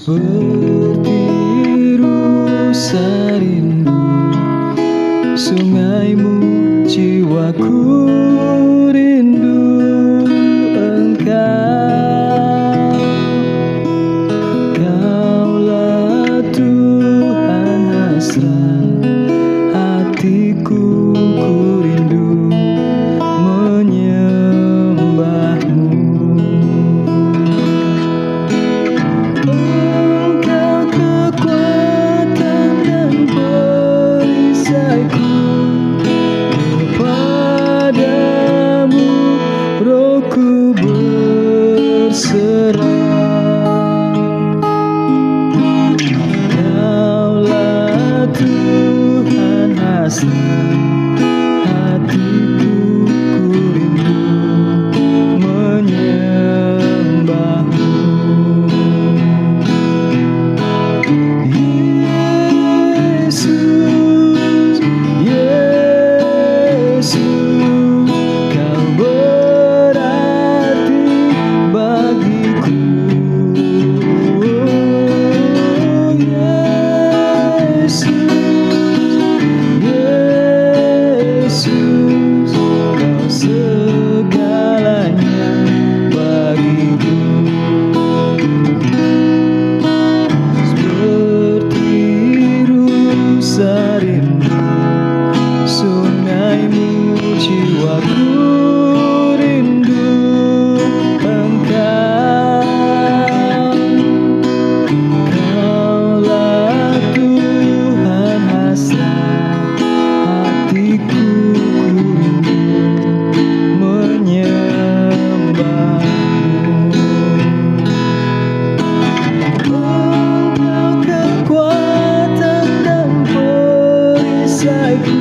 Seperti rusa rindu sungaimu, jiwaku rindu Engkau. Kaulah Tuhan hasrat hatiku, ku rindu menyembahmu. Engkau kekuatan dan perisaiku, kepadamu rohku berserah. Kaulah Tuhan hasrat hatiku, ku rindu menyembahmu. Yesus, Yesus, Kau berarti bagiku. Yesus, Kau segalanya bagiku. Seperti rusa rindu sungaimu, jiwaku rindu Engkau. Kaulah Tuhan hasrat hatiku, ku rindu menyembahmu. Engkau kekuatan dan perisaiku,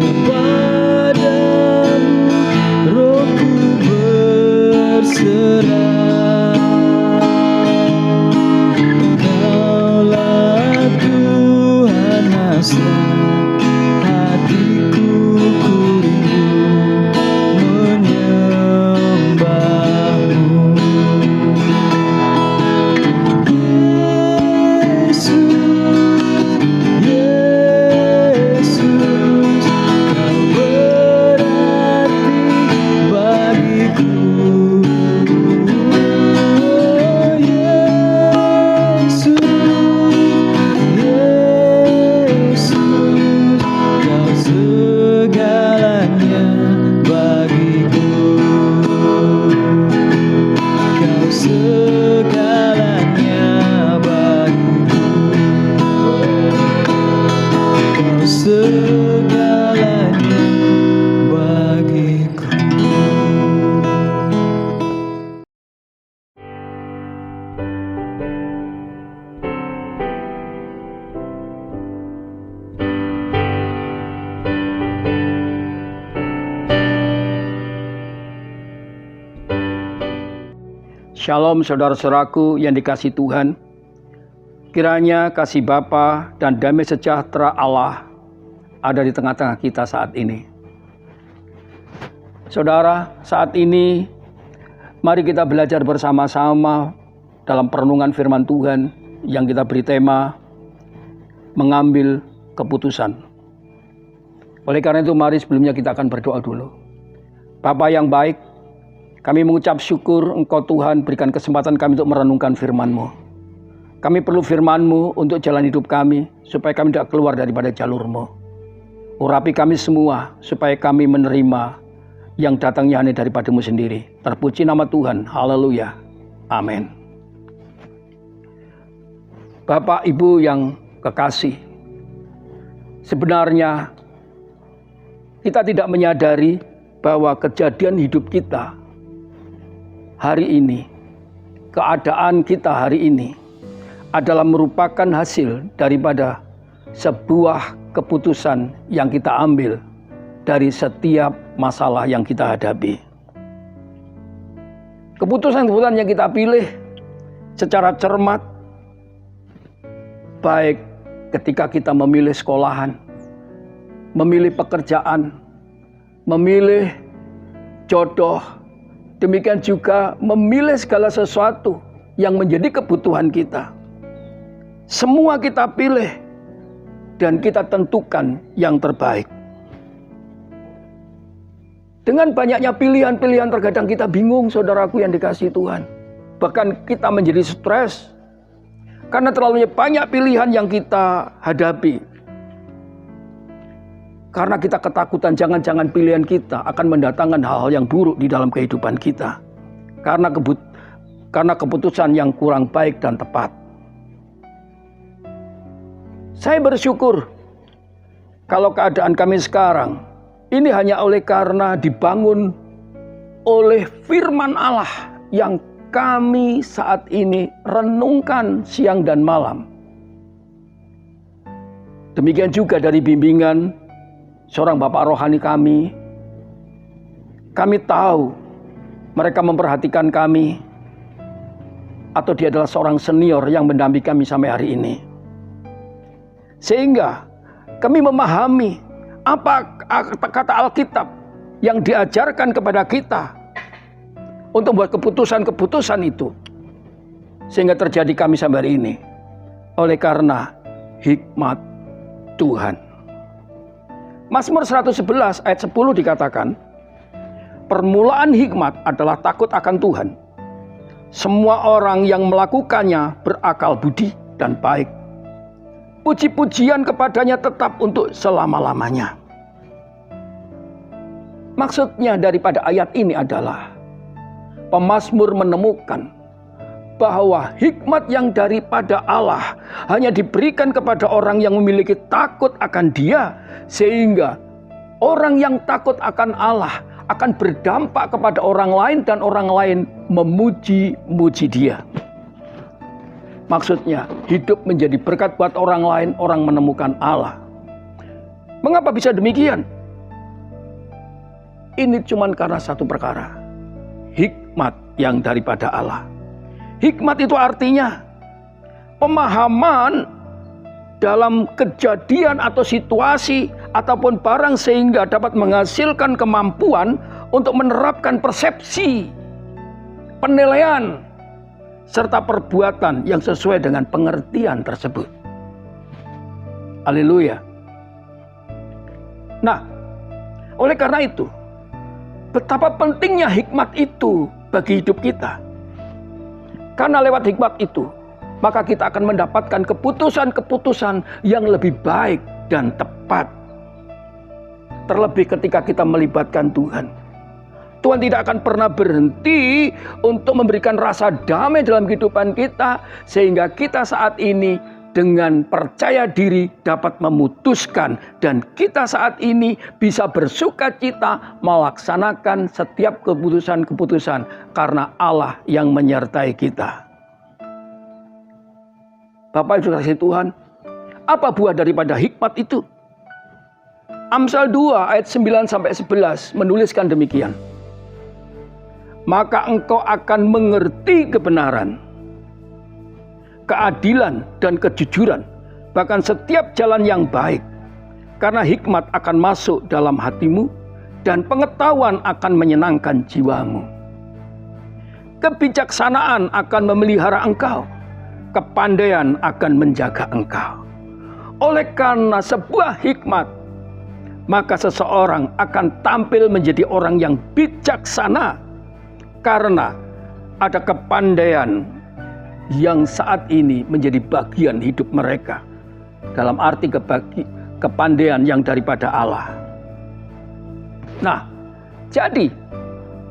kepadamu rohku berserah. Kaulah Tuhan hasrat hatiku, ku rindu menyembahmu. Yesus, Kau berarti bagiku. Yesus, Yesus, Kau segalanya bagiku. Kau segalanya bagiku. Kau segalanya bagiku. Shalom saudara-saudaraku yang dikasihi Tuhan. Kiranya kasih Bapa dan damai sejahtera Allah ada di tengah-tengah kita saat ini. Saudara, saat ini mari kita belajar bersama-sama dalam perenungan firman Tuhan yang kita beri tema mengambil keputusan. Oleh karena itu mari sebelumnya kita akan berdoa dulu. Bapa yang baik, kami mengucap syukur Engkau Tuhan berikan kesempatan kami untuk merenungkan firman-Mu. Kami perlu firman-Mu untuk jalan hidup kami, supaya kami tidak keluar daripada jalur-Mu. Urapi kami semua, supaya kami menerima yang datangnya hanya daripada-Mu sendiri. Terpuji nama Tuhan, haleluya, amin. Bapak Ibu yang kekasih, sebenarnya kita tidak menyadari bahwa kejadian hidup kita hari ini, keadaan kita hari ini adalah merupakan hasil daripada sebuah keputusan yang kita ambil dari setiap masalah yang kita hadapi. Keputusan-keputusan yang kita pilih secara cermat, baik ketika kita memilih sekolahan, memilih pekerjaan, memilih jodoh, demikian juga memilih segala sesuatu yang menjadi kebutuhan kita. Semua kita pilih dan kita tentukan yang terbaik. Dengan banyaknya pilihan-pilihan terkadang kita bingung, saudaraku yang dikasihi Tuhan. Bahkan kita menjadi stres karena terlalu banyak pilihan yang kita hadapi. Karena kita ketakutan jangan-jangan pilihan kita akan mendatangkan hal-hal yang buruk di dalam kehidupan kita. Karena keputusan yang kurang baik dan tepat. Saya bersyukur kalau keadaan kami sekarang ini hanya oleh karena dibangun oleh firman Allah yang kami saat ini renungkan siang dan malam. Demikian juga dari bimbingan seorang bapak rohani kami. Kami tahu mereka memperhatikan kami, atau dia adalah seorang senior yang mendampingi kami sampai hari ini. Sehingga kami memahami apa kata Alkitab yang diajarkan kepada kita untuk membuat keputusan-keputusan itu. Sehingga terjadi kami sampai hari ini. Oleh karena hikmat Tuhan. Mazmur 111 ayat 10 dikatakan, permulaan hikmat adalah takut akan Tuhan. Semua orang yang melakukannya berakal budi dan baik. Puji-pujian kepadanya tetap untuk selama-lamanya. Maksudnya daripada ayat ini adalah pemazmur menemukan bahwa hikmat yang daripada Allah hanya diberikan kepada orang yang memiliki takut akan Dia, sehingga orang yang takut akan Allah akan berdampak kepada orang lain dan orang lain memuji-muji Dia. Maksudnya hidup menjadi berkat buat orang lain, orang menemukan Allah. Mengapa bisa demikian? Ini cuma karena satu perkara. Hikmat yang daripada Allah. Hikmat itu artinya pemahaman dalam kejadian atau situasi ataupun barang sehingga dapat menghasilkan kemampuan untuk menerapkan persepsi, penilaian, serta perbuatan yang sesuai dengan pengertian tersebut. Haleluya. Nah, oleh karena itu, betapa pentingnya hikmat itu bagi hidup kita. Karena lewat hikmat itu, maka kita akan mendapatkan keputusan-keputusan yang lebih baik dan tepat. Terlebih ketika kita melibatkan Tuhan. Tuhan tidak akan pernah berhenti untuk memberikan rasa damai dalam kehidupan kita, sehingga kita saat ini dengan percaya diri dapat memutuskan, dan kita saat ini bisa bersukacita melaksanakan setiap keputusan-keputusan karena Allah yang menyertai kita. Bapak Ibu kasih Tuhan, apa buah daripada hikmat itu? Amsal 2 ayat 9-11 menuliskan demikian. Maka engkau akan mengerti kebenaran, keadilan dan kejujuran, bahkan setiap jalan yang baik. Karena hikmat akan masuk dalam hatimu dan pengetahuan akan menyenangkan jiwamu. Kebijaksanaan akan memelihara engkau, kepandaian akan menjaga engkau. Oleh karena sebuah hikmat, maka seseorang akan tampil menjadi orang yang bijaksana. Karena ada kepandaian yang saat ini menjadi bagian hidup mereka. Dalam arti kepandaian yang daripada Allah. Nah, jadi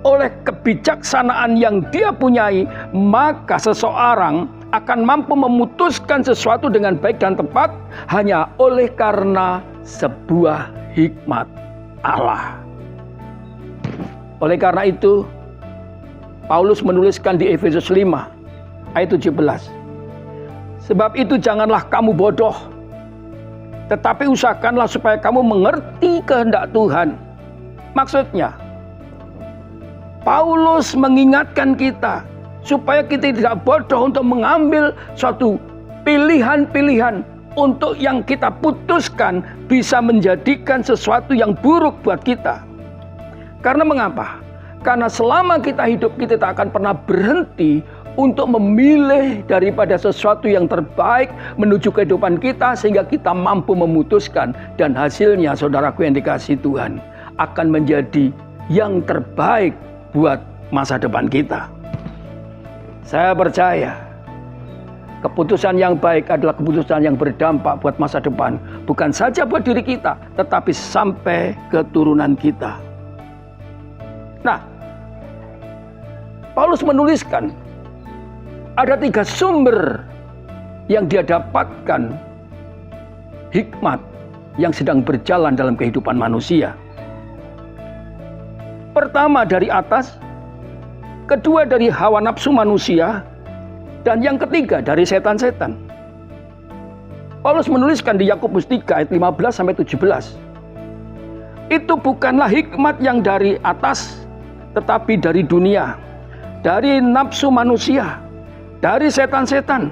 oleh kebijaksanaan yang dia punyai, maka seseorang akan mampu memutuskan sesuatu dengan baik dan tepat hanya oleh karena sebuah hikmat Allah. Oleh karena itu, Paulus menuliskan di Efesus 5 ayat 17. Sebab itu janganlah kamu bodoh, tetapi usahakanlah supaya kamu mengerti kehendak Tuhan. Maksudnya, Paulus mengingatkan kita supaya kita tidak bodoh untuk mengambil suatu pilihan-pilihan untuk yang kita putuskan bisa menjadikan sesuatu yang buruk buat kita. Karena mengapa? Karena selama kita hidup, kita tak akan pernah berhenti untuk memilih daripada sesuatu yang terbaik menuju kehidupan kita, sehingga kita mampu memutuskan, dan hasilnya, saudaraku yang dikasihi Tuhan, akan menjadi yang terbaik buat masa depan kita. Saya percaya keputusan yang baik adalah keputusan yang berdampak buat masa depan, bukan saja buat diri kita, tetapi sampai keturunan kita. Nah, Paulus menuliskan ada 3 sumber yang dia dapatkan hikmat yang sedang berjalan dalam kehidupan manusia. Pertama dari atas, kedua dari hawa nafsu manusia, dan yang ketiga dari setan-setan. Paulus menuliskan di Yakobus 3 ayat 15-17. Itu bukanlah hikmat yang dari atas, tetapi dari dunia, dari nafsu manusia, dari setan-setan.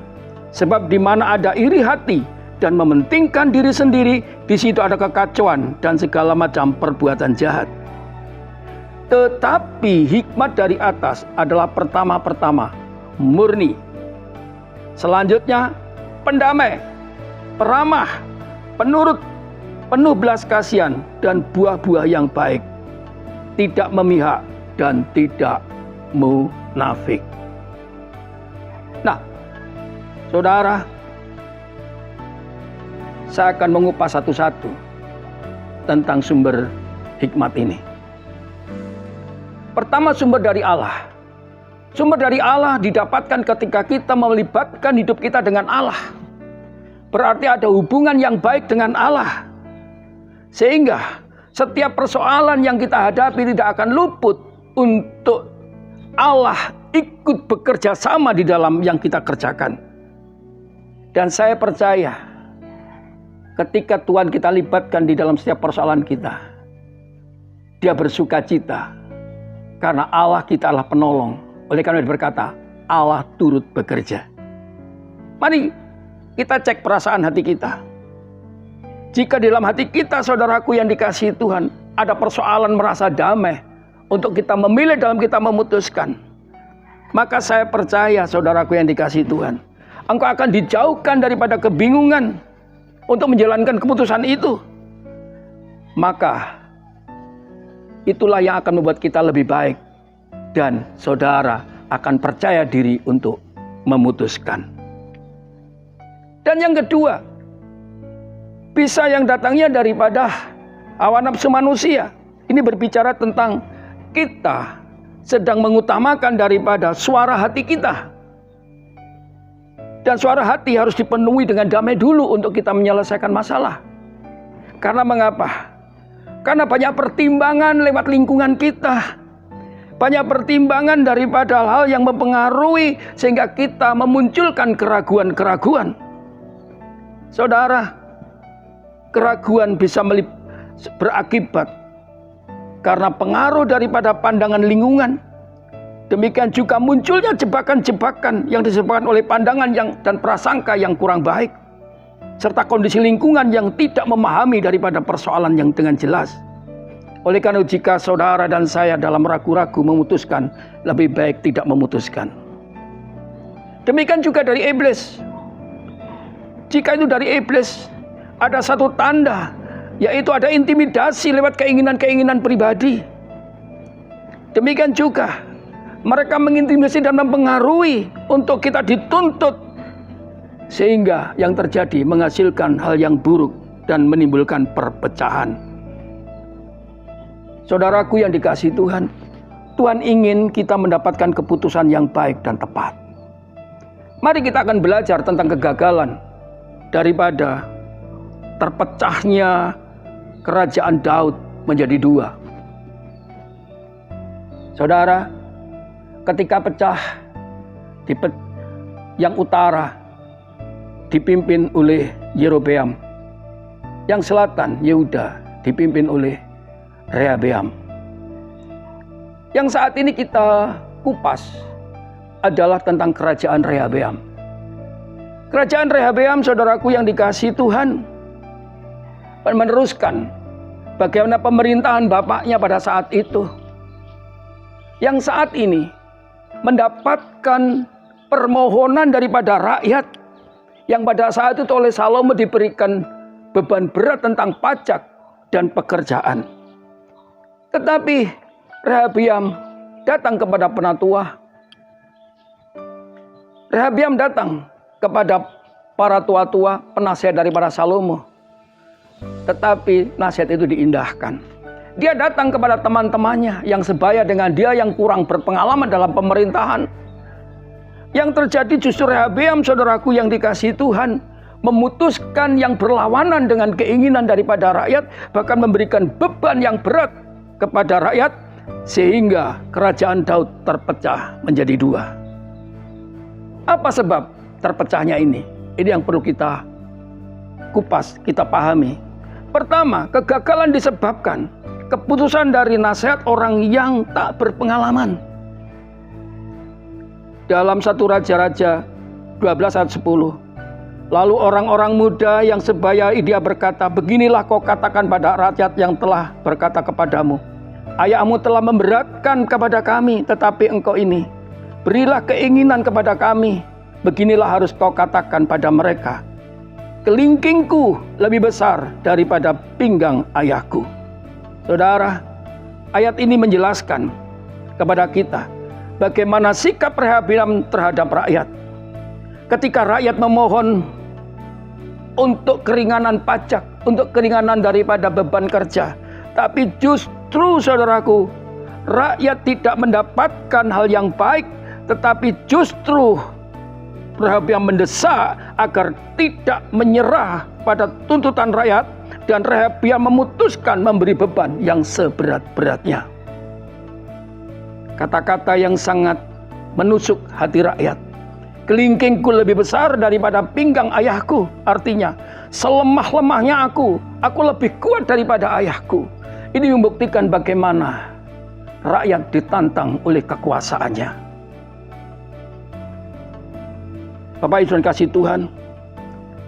Sebab di mana ada iri hati dan mementingkan diri sendiri, di situ ada kekacauan dan segala macam perbuatan jahat. Tetapi hikmat dari atas adalah pertama-pertama murni. Selanjutnya pendamai, peramah, penurut, penuh belas kasihan dan buah-buah yang baik, tidak memihak dan tidak munafik. Nah, saudara, saya akan mengupas satu-satu tentang sumber hikmat ini. Pertama, sumber dari Allah. Sumber dari Allah didapatkan ketika kita melibatkan hidup kita dengan Allah. Berarti ada hubungan yang baik dengan Allah. Sehingga setiap persoalan yang kita hadapi tidak akan luput untuk Allah ikut bekerja sama di dalam yang kita kerjakan. Dan saya percaya ketika Tuhan kita libatkan di dalam setiap persoalan kita, Dia bersuka cita karena Allah kita adalah penolong. Oleh karena Dia berkata, Allah turut bekerja. Mari kita cek perasaan hati kita. Jika di dalam hati kita, saudaraku yang dikasihi Tuhan, ada persoalan merasa damai untuk kita memilih dalam kita memutuskan, maka saya percaya, saudaraku yang dikasihi Tuhan, engkau akan dijauhkan daripada kebingungan untuk menjalankan keputusan itu. Maka itulah yang akan membuat kita lebih baik, dan saudara akan percaya diri untuk memutuskan. Dan yang kedua, bisa yang datangnya daripada hawa nafsu manusia. Ini berbicara tentang kita sedang mengutamakan daripada suara hati kita. Dan suara hati harus dipenuhi dengan damai dulu untuk kita menyelesaikan masalah. Karena mengapa? Karena banyak pertimbangan lewat lingkungan kita. Banyak pertimbangan daripada hal yang mempengaruhi sehingga kita memunculkan keraguan-keraguan. Saudara, keraguan bisa berakibat karena pengaruh daripada pandangan lingkungan. Demikian juga munculnya jebakan-jebakan yang disebabkan oleh pandangan dan prasangka yang kurang baik, serta kondisi lingkungan yang tidak memahami daripada persoalan yang dengan jelas. Oleh karena jika saudara dan saya dalam ragu-ragu memutuskan, lebih baik tidak memutuskan. Demikian juga dari iblis. Jika itu dari iblis, ada satu tanda, yaitu ada intimidasi lewat keinginan-keinginan pribadi. Demikian juga mereka mengintimidasi dan mempengaruhi untuk kita dituntut, sehingga yang terjadi menghasilkan hal yang buruk dan menimbulkan perpecahan. Saudaraku yang dikasihi Tuhan, Tuhan ingin kita mendapatkan keputusan yang baik dan tepat. Mari kita akan belajar tentang kegagalan daripada terpecahnya kerajaan Daud menjadi 2. Saudara, ketika pecah, yang utara dipimpin oleh Yerobeam, yang selatan Yehuda dipimpin oleh Rehabeam. Yang saat ini kita kupas adalah tentang kerajaan Rehabeam. Kerajaan Rehabeam, saudaraku yang dikasihi Tuhan, meneruskan bagaimana pemerintahan bapaknya pada saat itu, yang saat ini mendapatkan permohonan daripada rakyat yang pada saat itu oleh Salomo diberikan beban berat tentang pajak dan pekerjaan. Tetapi Rehabiam datang kepada penatua. Rehabiam datang kepada para tua-tua penasihat daripada Salomo. Tetapi nasihat itu diindahkan. Dia datang kepada teman-temannya yang sebaya dengan dia yang kurang berpengalaman dalam pemerintahan. Yang terjadi justru Rehabiam, saudaraku yang dikasihi Tuhan, memutuskan yang berlawanan dengan keinginan daripada rakyat, bahkan memberikan beban yang berat kepada rakyat, sehingga kerajaan Daud terpecah menjadi dua. Apa sebab terpecahnya ini? Ini yang perlu kita kupas, kita pahami. Pertama, kegagalan disebabkan keputusan dari nasihat orang yang tak berpengalaman. Dalam 1 Raja-Raja 12 ayat 10. Lalu orang-orang muda yang sebaya dia berkata, beginilah kau katakan pada rakyat yang telah berkata kepadamu, ayahmu telah memberatkan kepada kami, tetapi engkau ini, berilah keinginan kepada kami. Beginilah harus kau katakan pada mereka, kelingkingku lebih besar daripada pinggang ayahku. Saudara, ayat ini menjelaskan kepada kita bagaimana sikap Rehabiam terhadap rakyat. Ketika rakyat memohon untuk keringanan pajak, untuk keringanan daripada beban kerja, tapi justru saudaraku, rakyat tidak mendapatkan hal yang baik, tetapi justru Rehabiam mendesak agar tidak menyerah pada tuntutan rakyat, dan Rehabiam memutuskan memberi beban yang seberat-beratnya. Kata-kata yang sangat menusuk hati rakyat. Kelingkingku lebih besar daripada pinggang ayahku. Artinya, selemah-lemahnya aku lebih kuat daripada ayahku. Ini membuktikan bagaimana rakyat ditantang oleh kekuasaannya. Bapak Ibu yang kasih Tuhan,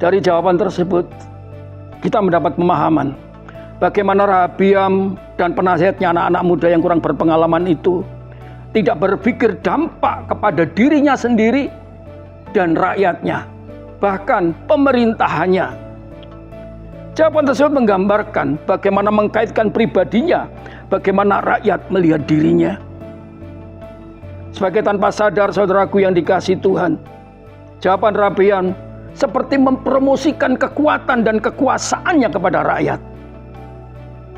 dari jawaban tersebut kita mendapat pemahaman bagaimana Rehabiam dan penasihatnya, anak-anak muda yang kurang berpengalaman itu, tidak berpikir dampak kepada dirinya sendiri dan rakyatnya, bahkan pemerintahannya. Jawaban tersebut menggambarkan bagaimana mengkaitkan pribadinya, bagaimana rakyat melihat dirinya. Sebagai tanpa sadar, saudaraku yang dikasihi Tuhan, jawaban Rehabiam seperti mempromosikan kekuatan dan kekuasaannya kepada rakyat,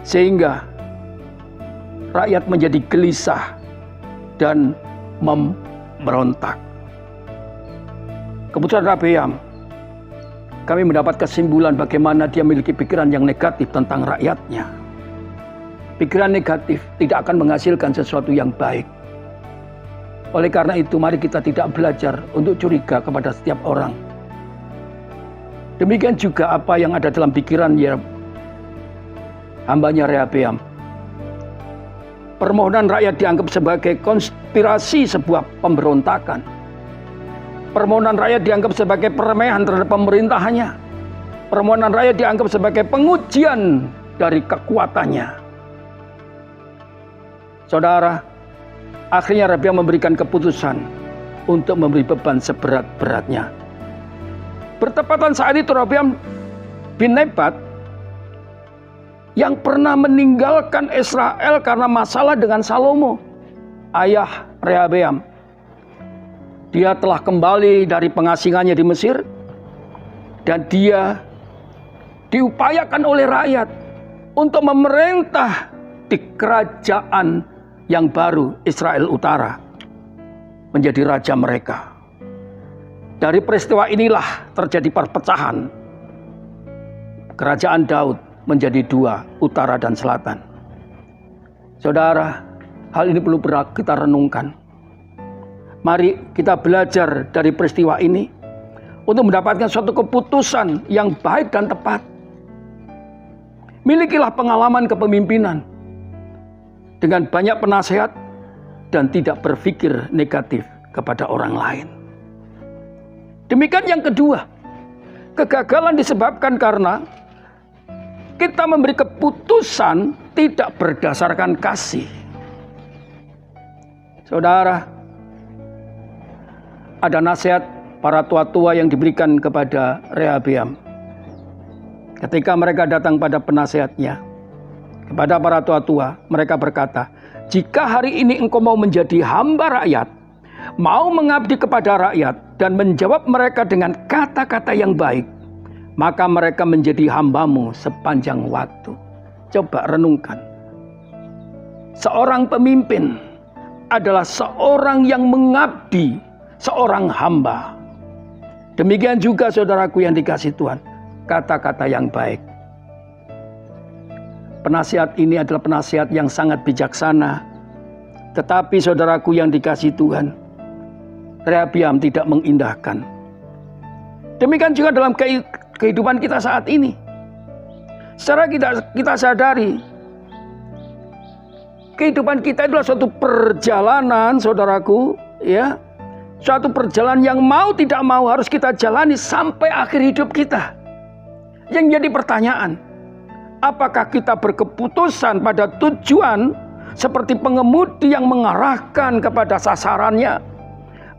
sehingga rakyat menjadi gelisah dan memberontak. Keputusan Rehabiam, kami mendapat kesimpulan bagaimana dia memiliki pikiran yang negatif tentang rakyatnya. Pikiran negatif tidak akan menghasilkan sesuatu yang baik. Oleh karena itu, mari kita tidak belajar untuk curiga kepada setiap orang. Demikian juga apa yang ada dalam pikiran hambanya Rehabiam. Permohonan rakyat dianggap sebagai konspirasi sebuah pemberontakan. Permohonan rakyat dianggap sebagai peremehan terhadap pemerintahannya. Permohonan rakyat dianggap sebagai pengujian dari kekuatannya. Saudara, akhirnya Rehabiam memberikan keputusan untuk memberi beban seberat-beratnya. Bertepatan saat itu Rehabiam bin Nebat yang pernah meninggalkan Israel karena masalah dengan Salomo, ayah Rehabiam. Dia telah kembali dari pengasingannya di Mesir, dan dia diupayakan oleh rakyat untuk memerintah di kerajaan yang baru, Israel Utara, menjadi raja mereka. Dari peristiwa inilah terjadi perpecahan. Kerajaan Daud menjadi dua, utara dan selatan. Saudara, hal ini perlu kita renungkan. Mari kita belajar dari peristiwa ini untuk mendapatkan suatu keputusan yang baik dan tepat. Milikilah pengalaman kepemimpinan dengan banyak penasehat dan tidak berpikir negatif kepada orang lain. Demikian yang kedua, kegagalan disebabkan karena kita memberi keputusan tidak berdasarkan kasih. Saudara, ada nasihat para tua-tua yang diberikan kepada Rehabeam. Ketika mereka datang pada penasehatnya, kepada para tua-tua, mereka berkata, jika hari ini engkau mau menjadi hamba rakyat, mau mengabdi kepada rakyat, dan menjawab mereka dengan kata-kata yang baik, maka mereka menjadi hambamu sepanjang waktu. Coba renungkan. Seorang pemimpin adalah seorang yang mengabdi, seorang hamba. Demikian juga saudaraku yang dikasihi Tuhan, kata-kata yang baik. Penasihat ini adalah penasihat yang sangat bijaksana. Tetapi saudaraku yang dikasihi Tuhan, Rehabeam tidak mengindahkan. Demikian juga dalam kehidupan kita saat ini. Secara kita sadari, kehidupan kita adalah suatu perjalanan, saudaraku, ya. Suatu perjalanan yang mau tidak mau harus kita jalani sampai akhir hidup kita. Yang jadi pertanyaan, apakah kita berkeputusan pada tujuan seperti pengemudi yang mengarahkan kepada sasarannya,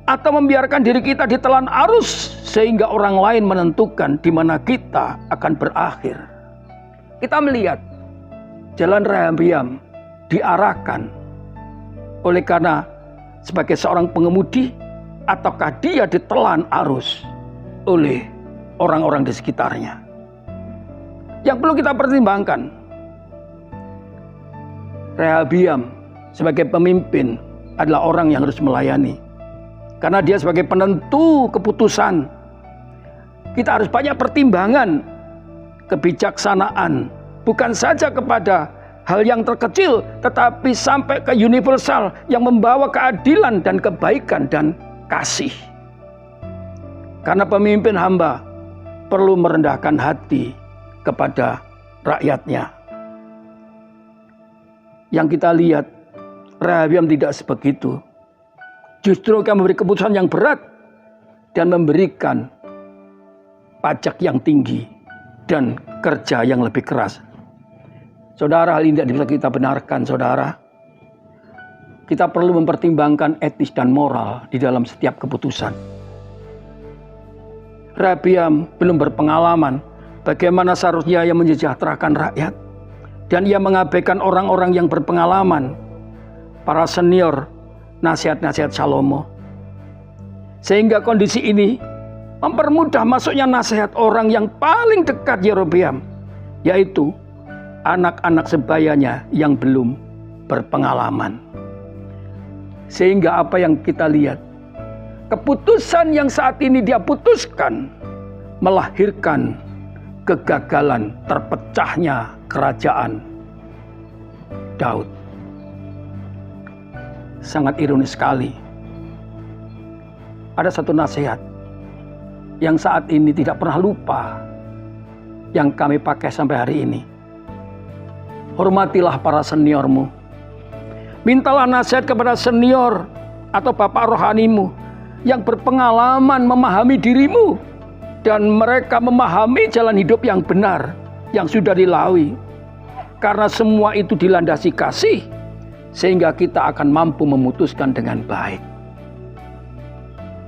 atau membiarkan diri kita ditelan arus sehingga orang lain menentukan di mana kita akan berakhir? Kita melihat jalan Rehabeam diarahkan oleh karena sebagai seorang pengemudi, ataukah dia ditelan arus oleh orang-orang di sekitarnya? Yang perlu kita pertimbangkan, Rehabeam sebagai pemimpin adalah orang yang harus melayani. Karena dia sebagai penentu keputusan, kita harus banyak pertimbangan, kebijaksanaan, bukan saja kepada hal yang terkecil, tetapi sampai ke universal yang membawa keadilan dan kebaikan dan kasih. Karena pemimpin hamba perlu merendahkan hati kepada rakyatnya. Yang kita lihat, Rehabeam tidak sebegitu. Justru akan memberi keputusan yang berat dan memberikan pajak yang tinggi dan kerja yang lebih keras. Saudara, hal ini tidak bisa kita benarkan, saudara. Kita perlu mempertimbangkan etis dan moral di dalam setiap keputusan. Rehabeam belum berpengalaman bagaimana seharusnya ia mensejahterakan rakyat, dan ia mengabaikan orang-orang yang berpengalaman, para senior, nasihat-nasihat Salomo. Sehingga kondisi ini mempermudah masuknya nasihat orang yang paling dekat Yerobeam, yaitu anak-anak sebayanya yang belum berpengalaman. Sehingga apa yang kita lihat, keputusan yang saat ini dia putuskan melahirkan kegagalan terpecahnya kerajaan Daud. Sangat ironis sekali. Ada satu nasihat yang saat ini tidak pernah lupa, yang kami pakai sampai hari ini. Hormatilah para seniormu. Mintalah nasihat kepada senior atau bapak rohanimu yang berpengalaman memahami dirimu, dan mereka memahami jalan hidup yang benar yang sudah dilalui. Karena semua itu dilandasi kasih, sehingga kita akan mampu memutuskan dengan baik.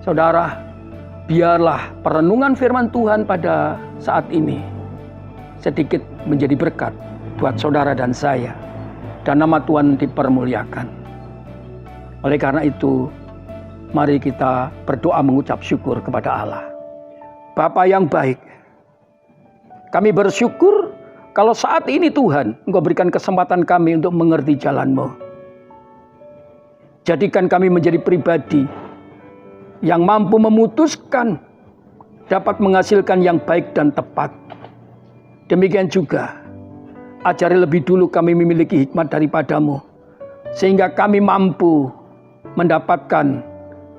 Saudara, biarlah perenungan firman Tuhan pada saat ini sedikit menjadi berkat buat saudara dan saya, dan nama Tuhan dipermuliakan. Oleh karena itu, mari kita berdoa mengucap syukur kepada Allah. Bapa yang baik, kami bersyukur kalau saat ini Tuhan, Engkau berikan kesempatan kami untuk mengerti jalan-Mu. Jadikan kami menjadi pribadi yang mampu memutuskan, dapat menghasilkan yang baik dan tepat. Demikian juga, ajari lebih dulu kami memiliki hikmat daripada-Mu, sehingga kami mampu mendapatkan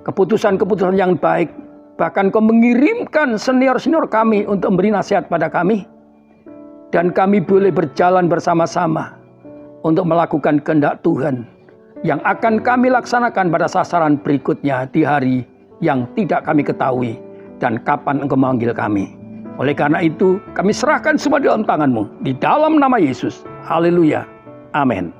keputusan-keputusan yang baik. Bahkan Kau mengirimkan senior-senior kami untuk memberi nasihat pada kami, dan kami boleh berjalan bersama-sama untuk melakukan kehendak Tuhan yang akan kami laksanakan pada sasaran berikutnya di hari yang tidak kami ketahui dan kapan Engkau memanggil kami. Oleh karena itu, kami serahkan semua di dalam tangan-Mu, di dalam nama Yesus. Haleluya. Amin.